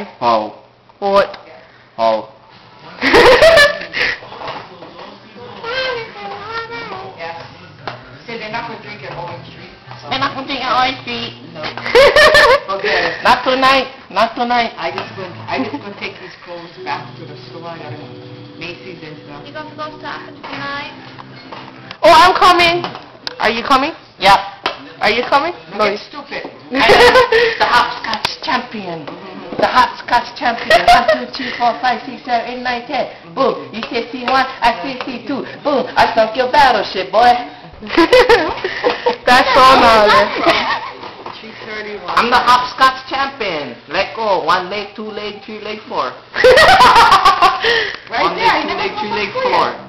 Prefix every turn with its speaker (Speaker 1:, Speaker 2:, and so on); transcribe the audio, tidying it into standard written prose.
Speaker 1: 5.
Speaker 2: Ho.
Speaker 1: 4.
Speaker 2: Ho.
Speaker 3: Say they're not going to drink at Orange Street.
Speaker 1: They're not going to drink at Orange Street.
Speaker 3: No. Okay.
Speaker 1: Not tonight. Not tonight.
Speaker 3: I just going to take these clothes back to the store. I got Macy's and stuff.
Speaker 4: You got to go shopping tonight?
Speaker 1: Oh, I'm coming. Are you coming? Yep. Are you coming?
Speaker 3: No, you're stupid.
Speaker 1: The hopscotch champion. The hopscotch champion. 1, 2, 3, 4, 5, 6, 7, 8, 9, 10. Boom. You say C1, I say C2. Boom. I sunk your battleship, boy. That's all knowledge.
Speaker 3: 3:31.
Speaker 1: I'm the hopscotch champion. Let go. 1 leg, 2 leg, 3 leg, 4.
Speaker 3: Right
Speaker 1: 1
Speaker 3: there. I
Speaker 1: leg, 2
Speaker 3: never
Speaker 1: leg, 3 leg,
Speaker 3: saw
Speaker 1: 4.